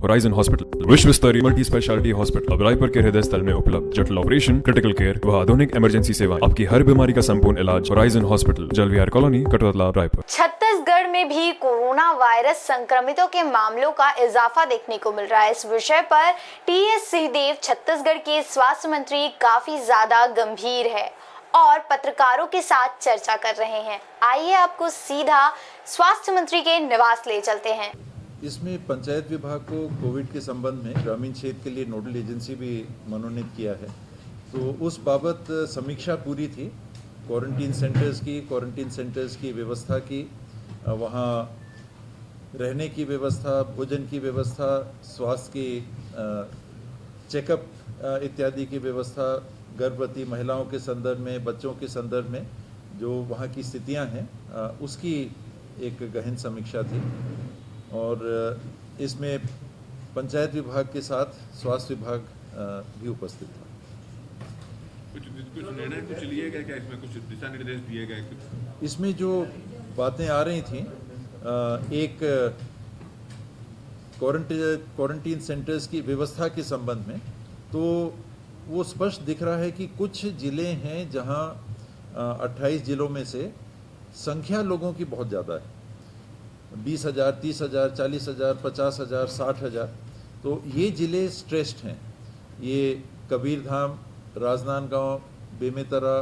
Horizon hospital विश्व स्तरीय multi speciality hospital अब रायपुर के हृदय स्थल में उपलब्ध। जटिल ऑपरेशन, क्रिटिकल केयर व आधुनिक इमरजेंसी सेवाएं, आपकी हर बीमारी का संपूर्ण इलाज। Horizon hospital, जलविहार colony, Katotala, Raipur. Chhattisgarh में भी कोरोना वायरस संक्रमितों के मामलों का इजाफा देखने को मिल रहा है। इस विषय पर टीएस सिंहदेव, छत्तीसगढ़ के स्वास्थ्य मंत्री, काफी ज्यादा गंभीर है और पत्रकारों के साथ चर्चा कर रहे हैं। आइए आपको सीधा स्वास्थ्य मंत्री के निवास ले चलते हैं। इसमें पंचायत विभाग को कोविड के संबंध में ग्रामीण क्षेत्र के लिए नोडल एजेंसी भी मनोनीत किया है, तो उस बाबत समीक्षा पूरी थी। क्वारंटीन सेंटर्स की व्यवस्था की, वहाँ रहने की व्यवस्था, भोजन की व्यवस्था, स्वास्थ्य की चेकअप इत्यादि की व्यवस्था, गर्भवती महिलाओं के संदर्भ में, बच्चों के संदर्भ में जो वहाँ की स्थितियाँ हैं उसकी एक गहन समीक्षा थी। और इसमें पंचायत विभाग के साथ स्वास्थ्य विभाग भी उपस्थित था। कुछ निर्णय कुछ लिए गए क्या? इसमें कुछ दिशा निर्देश दिए गए? इसमें जो बातें आ रही थी, एक क्वारंटीन सेंटर्स की व्यवस्था के संबंध में, तो वो स्पष्ट दिख रहा है कि कुछ ज़िले हैं जहां 28 जिलों में से संख्या लोगों की बहुत ज़्यादा है, 20,000, 30,000, 40,000, 50,000, 60,000। तो ये ज़िले स्ट्रेस्ड हैं। ये कबीरधाम, राजनांदगांव, बेमेतरा,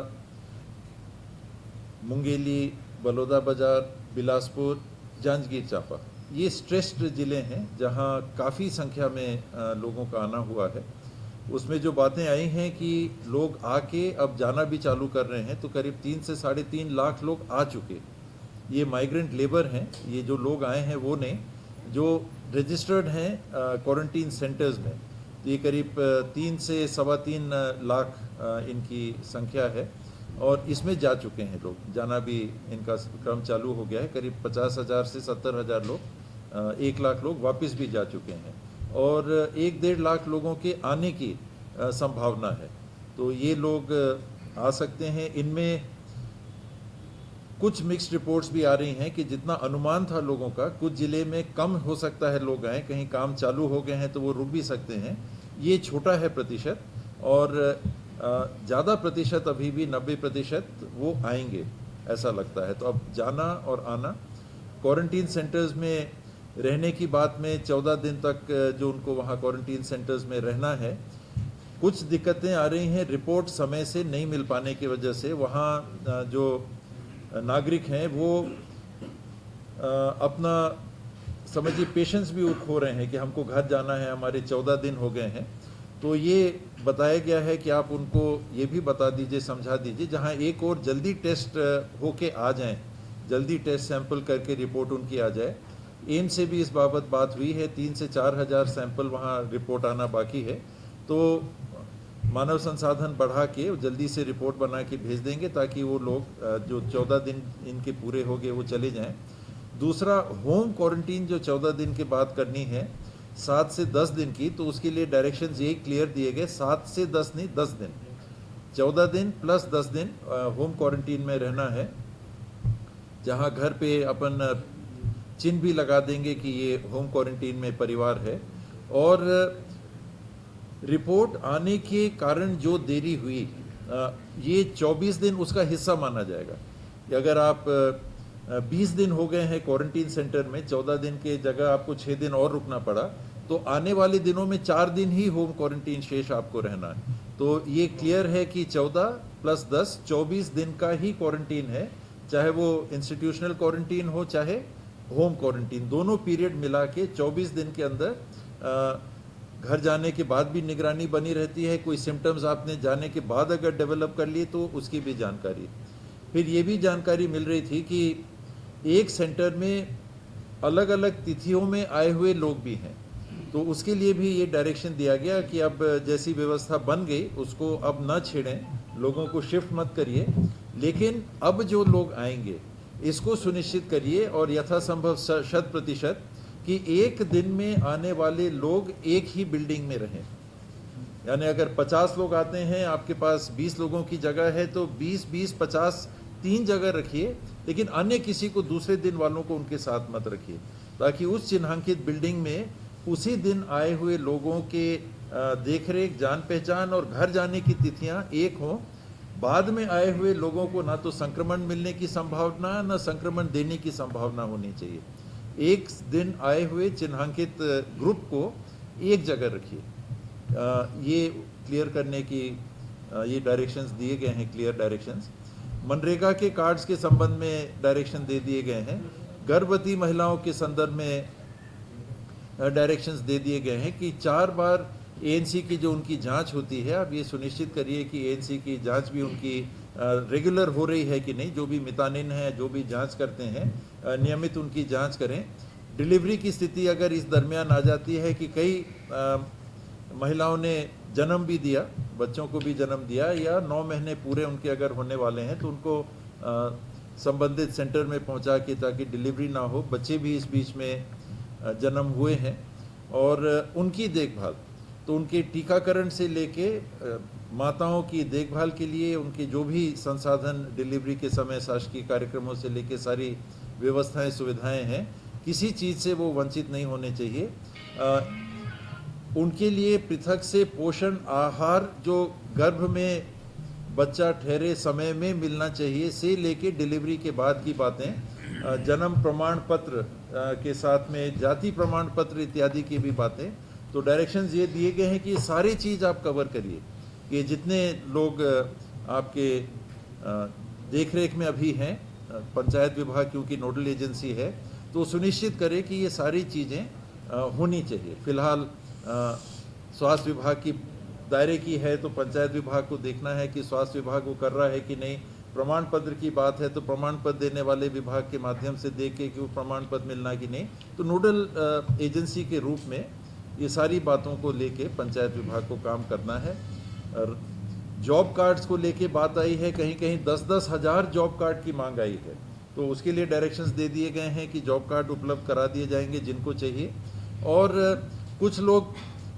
मुंगेली, बलौदाबाजार, बिलासपुर, जांजगीर चांपा, ये स्ट्रेस्ड ज़िले हैं जहां काफ़ी संख्या में लोगों का आना हुआ है। उसमें जो बातें आई हैं कि लोग आके अब जाना भी चालू कर रहे हैं, तो करीब 3 से 3.5 लाख लोग आ चुके। ये माइग्रेंट लेबर हैं, ये जो लोग आए हैं वो नहीं, जो रजिस्टर्ड हैं क्वारंटीन सेंटर्स में, तो ये करीब 3 से 3.25 लाख इनकी संख्या है। और इसमें जा चुके हैं लोग, जाना भी इनका क्रम चालू हो गया है। करीब 50,000 से 70,000 लोग, 1 लाख लोग वापस भी जा चुके हैं और 1-1.5 लाख लोगों के आने की संभावना है। तो ये लोग आ सकते हैं। इनमें कुछ मिक्स्ड रिपोर्ट्स भी आ रही हैं कि जितना अनुमान था लोगों का, कुछ ज़िले में कम हो सकता है लोग आए, कहीं काम चालू हो गए हैं तो वो रुक भी सकते हैं। ये छोटा है प्रतिशत, और ज़्यादा प्रतिशत अभी भी 90% वो आएंगे ऐसा लगता है। तो अब जाना और आना, क्वारंटीन सेंटर्स में रहने की बात में 14 दिन तक जो उनको वहाँ क्वारंटीन सेंटर्स में रहना है, कुछ दिक्कतें आ रही हैं रिपोर्ट समय से नहीं मिल पाने की वजह से। वहाँ जो नागरिक हैं वो अपना समझिए पेशेंस भी खो रहे हैं कि हमको घर जाना है, हमारे 14 दिन हो गए हैं। तो ये बताया गया है कि आप उनको ये भी बता दीजिए, समझा दीजिए, जहाँ एक और जल्दी टेस्ट होके आ जाएं, जल्दी टेस्ट सैंपल करके रिपोर्ट उनकी आ जाए। एम्स से भी इस बाबत बात हुई है, 3 से 4 हज़ार सैंपल वहाँ रिपोर्ट आना बाकी है। तो मानव संसाधन बढ़ा के जल्दी से रिपोर्ट बना के भेज देंगे ताकि वो लोग जो 14 दिन इनके पूरे हो गए वो चले जाएं। दूसरा, होम क्वारंटीन जो 14 दिन के बाद करनी है, 7 से 10 दिन की, तो उसके लिए डायरेक्शंस यही क्लियर दिए गए, 7 से 10 नहीं, 10 दिन, 14 दिन प्लस 10 दिन होम क्वारंटीन में रहना है, जहाँ घर पे अपन चिन्ह भी लगा देंगे कि ये होम क्वारंटीन में परिवार है। और रिपोर्ट आने के कारण जो देरी हुई, ये 24 दिन उसका हिस्सा माना जाएगा। कि अगर आप 20 दिन हो गए हैं क्वारंटीन सेंटर में, 14 दिन के जगह आपको 6 दिन और रुकना पड़ा, तो आने वाले दिनों में 4 दिन ही होम क्वारंटीन शेष आपको रहना है। तो ये क्लियर है कि 14 प्लस 10, 24 दिन का ही क्वारंटीन है, चाहे वो इंस्टीट्यूशनल क्वारंटीन हो चाहे होम क्वारंटीन, दोनों पीरियड मिला के 24 दिन के अंदर घर जाने के बाद भी निगरानी बनी रहती है। कोई सिम्टम्स आपने जाने के बाद अगर डेवलप कर लिए तो उसकी भी जानकारी। फिर ये भी जानकारी मिल रही थी कि एक सेंटर में अलग अलग तिथियों में आए हुए लोग भी हैं, तो उसके लिए भी ये डायरेक्शन दिया गया कि अब जैसी व्यवस्था बन गई उसको अब ना छेड़ें, लोगों को शिफ्ट मत करिए, लेकिन अब जो लोग आएंगे इसको सुनिश्चित करिए और यथासंभव 100% कि एक दिन में आने वाले लोग एक ही बिल्डिंग में रहें। यानी अगर 50 लोग आते हैं, आपके पास 20 लोगों की जगह है, तो 20-20, 50 3 जगह रखिए, लेकिन अन्य किसी को दूसरे दिन वालों को उनके साथ मत रखिए, ताकि उस चिन्हांकित बिल्डिंग में उसी दिन आए हुए लोगों के देखरेख, जान पहचान और घर जाने की तिथियां एक हों। बाद में आए हुए लोगों को ना तो संक्रमण मिलने की संभावना, ना संक्रमण देने की संभावना होनी चाहिए। एक दिन आए हुए चिन्हांकित ग्रुप को एक जगह रखिए। ये क्लियर करने की ये डायरेक्शंस दिए गए हैं, क्लियर डायरेक्शंस। मनरेगा के कार्ड्स के संबंध में डायरेक्शन दे दिए गए हैं। गर्भवती महिलाओं के संदर्भ में डायरेक्शंस दे दिए गए हैं कि 4 बार एएनसी की जो उनकी जांच होती है, आप ये सुनिश्चित करिए कि एएनसी की जांच भी उनकी रेगुलर हो रही है कि नहीं। जो भी मितानिन है, जो भी जांच करते हैं, नियमित उनकी जांच करें। डिलीवरी की स्थिति अगर इस दरमियान आ जाती है कि कई महिलाओं ने जन्म भी दिया, बच्चों को भी जन्म दिया, या 9 महीने पूरे उनके अगर होने वाले हैं, तो उनको संबंधित सेंटर में पहुंचा के, ताकि डिलीवरी ना हो। बच्चे भी इस बीच में जन्म हुए हैं और उनकी देखभाल, तो उनके टीकाकरण से लेके माताओं की देखभाल के लिए उनके जो भी संसाधन डिलीवरी के समय शासकीय कार्यक्रमों से लेके सारी व्यवस्थाएं, सुविधाएं हैं, किसी चीज़ से वो वंचित नहीं होने चाहिए। उनके लिए पृथक से पोषण आहार जो गर्भ में बच्चा ठहरे समय में मिलना चाहिए, से लेके डिलीवरी के बाद की बातें, जन्म प्रमाण पत्र के साथ में जाति प्रमाण पत्र इत्यादि की भी बातें। तो डायरेक्शंस ये दिए गए हैं कि सारी चीज़ आप कवर करिए, कि जितने लोग आपके देखरेख में अभी हैं, पंचायत विभाग क्योंकि नोडल एजेंसी है, तो सुनिश्चित करें कि ये सारी चीज़ें होनी चाहिए। फिलहाल स्वास्थ्य विभाग की दायरे की है, तो पंचायत विभाग को देखना है कि स्वास्थ्य विभाग वो कर रहा है कि नहीं। प्रमाण पत्र की बात है तो प्रमाण पत्र देने वाले विभाग के माध्यम से देख के कि वो प्रमाण पत्र मिलना कि नहीं। तो नोडल एजेंसी के रूप में ये सारी बातों को लेके पंचायत विभाग को काम करना है। और जॉब कार्ड्स को लेके बात आई है, कहीं कहीं 10-10 हज़ार जॉब कार्ड की मांग आई है, तो उसके लिए डायरेक्शंस दे दिए गए हैं कि जॉब कार्ड उपलब्ध करा दिए जाएंगे जिनको चाहिए। और कुछ लोग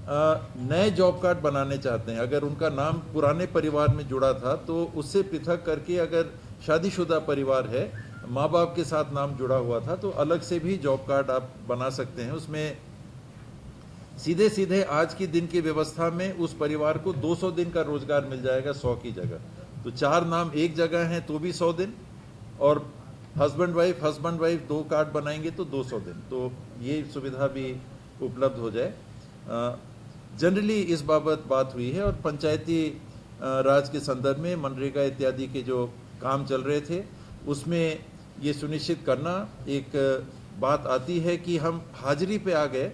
नए जॉब कार्ड बनाने चाहते हैं, अगर उनका नाम पुराने परिवार में जुड़ा था तो उससे पृथक करके, अगर शादीशुदा परिवार है, माँ बाप के साथ नाम जुड़ा हुआ था, तो अलग से भी जॉब कार्ड आप बना सकते हैं। उसमें सीधे सीधे आज की दिन की व्यवस्था में उस परिवार को 200 दिन का रोजगार मिल जाएगा 100 की जगह। तो 4 नाम एक जगह हैं तो भी 100 दिन, और हस्बैंड वाइफ 2 कार्ड बनाएंगे तो 200 दिन। तो ये सुविधा भी उपलब्ध हो जाए। जनरली इस बाबत बात हुई है। और पंचायती राज के संदर्भ में मनरेगा इत्यादि के जो काम चल रहे थे, उसमें ये सुनिश्चित करना एक बात आती है कि हम हाजिरी पे आ गए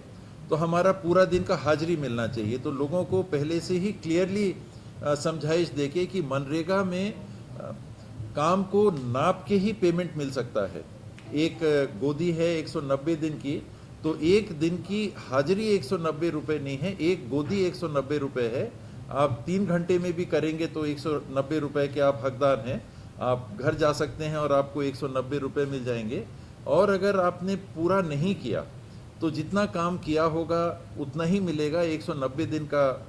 तो हमारा पूरा दिन का हाजिरी मिलना चाहिए। तो लोगों को पहले से ही क्लियरली समझाइश देके कि मनरेगा में काम को नाप के ही पेमेंट मिल सकता है। एक गोदी है 190 दिन की, तो एक दिन की हाजिरी 190 रुपये नहीं है, एक गोदी 190 रुपये है। आप 3 घंटे में भी करेंगे तो 190 रुपये के आप हकदार हैं। आप घर जा सकते हैं और आपको 190 रुपये मिल जाएंगे। और अगर आपने पूरा नहीं किया तो जितना काम किया होगा उतना ही मिलेगा। 190 दिन का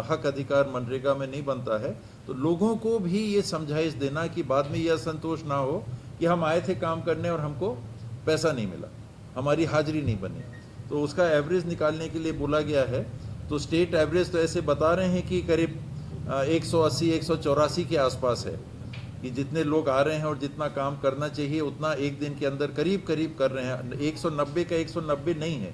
हक अधिकार मनरेगा में नहीं बनता है। तो लोगों को भी ये समझाइश देना कि बाद में यह असंतोष ना हो कि हम आए थे काम करने और हमको पैसा नहीं मिला, हमारी हाजिरी नहीं बनी। तो उसका एवरेज निकालने के लिए बोला गया है। तो स्टेट एवरेज तो ऐसे बता रहे हैं कि करीब 180-184 के आसपास है, कि जितने लोग आ रहे हैं और जितना काम करना चाहिए उतना एक दिन के अंदर करीब करीब कर रहे हैं। 190 का 190 नहीं है।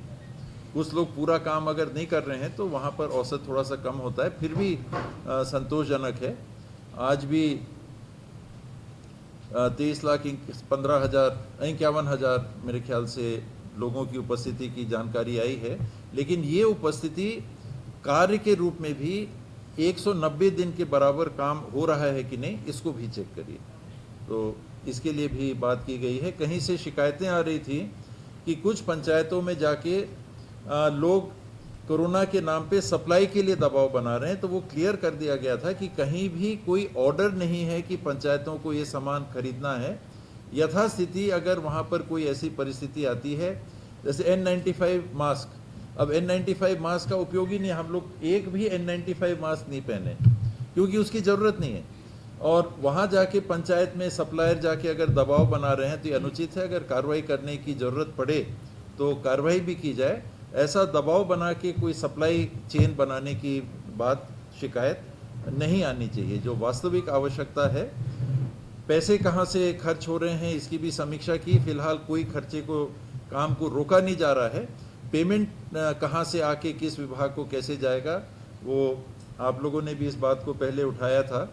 कुछ लोग पूरा काम अगर नहीं कर रहे हैं तो वहाँ पर औसत थोड़ा सा कम होता है, फिर भी संतोषजनक है। आज भी 53,51,000 मेरे ख्याल से लोगों की उपस्थिति की जानकारी आई है। लेकिन ये उपस्थिति कार्य के रूप में भी 190 दिन के बराबर काम हो रहा है कि नहीं, इसको भी चेक करिए। तो इसके लिए भी बात की गई है। कहीं से शिकायतें आ रही थी कि कुछ पंचायतों में जाके लोग कोरोना के नाम पे सप्लाई के लिए दबाव बना रहे हैं। तो वो क्लियर कर दिया गया था कि कहीं भी कोई ऑर्डर नहीं है कि पंचायतों को ये सामान खरीदना है। यथास्थिति अगर वहाँ पर कोई ऐसी परिस्थिति आती है, जैसे N95 मास्क, अब N95 मास्क का उपयोग ही नहीं, हम लोग एक भी N95 मास्क नहीं पहने क्योंकि उसकी ज़रूरत नहीं है। और वहाँ जाके पंचायत में सप्लायर जाके अगर दबाव बना रहे हैं तो ये अनुचित है। अगर कार्रवाई करने की ज़रूरत पड़े तो कार्रवाई भी की जाए। ऐसा दबाव बना के कोई सप्लाई चेन बनाने की बात शिकायत नहीं आनी चाहिए। जो वास्तविक आवश्यकता है, पैसे कहाँ से खर्च हो रहे हैं इसकी भी समीक्षा की। फिलहाल कोई खर्चे को काम को रोका नहीं जा रहा है। पेमेंट कहाँ से आके किस विभाग को कैसे जाएगा, वो आप लोगों ने भी इस बात को पहले उठाया था।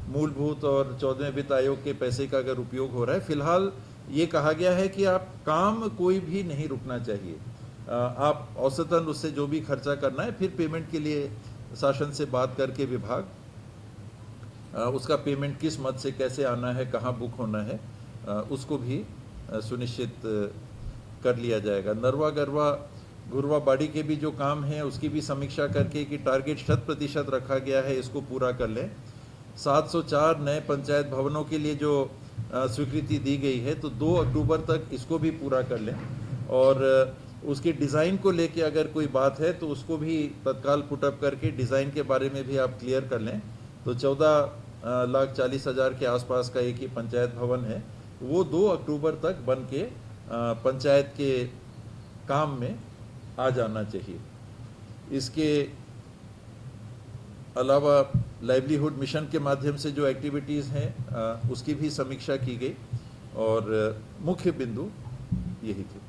मूलभूत और 14वें वित्त आयोग के पैसे का अगर उपयोग हो रहा है, फिलहाल ये कहा गया है कि आप काम कोई भी नहीं रुकना चाहिए। आप औसतन उससे जो भी खर्चा करना है, फिर पेमेंट के लिए शासन से बात करके विभाग उसका पेमेंट किस मद से कैसे आना है, कहाँ बुक होना है, उसको भी सुनिश्चित कर लिया जाएगा। नरवा गरवा गुरवा बाड़ी के भी जो काम है उसकी भी समीक्षा करके कि टारगेट 100% रखा गया है, इसको पूरा कर लें। 704 नए पंचायत भवनों के लिए जो स्वीकृति दी गई है, तो 2 अक्टूबर तक इसको भी पूरा कर लें। और उसके डिज़ाइन को लेके अगर कोई बात है तो उसको भी तत्काल पुटअप करके डिज़ाइन के बारे में भी आप क्लियर कर लें। तो 14,40,000 के आसपास का एक ही पंचायत भवन है, वो 2 अक्टूबर तक बन के पंचायत के काम में आ जाना चाहिए। इसके अलावा लाइवलीहुड मिशन के माध्यम से जो एक्टिविटीज़ हैं उसकी भी समीक्षा की गई और मुख्य बिंदु यही थे।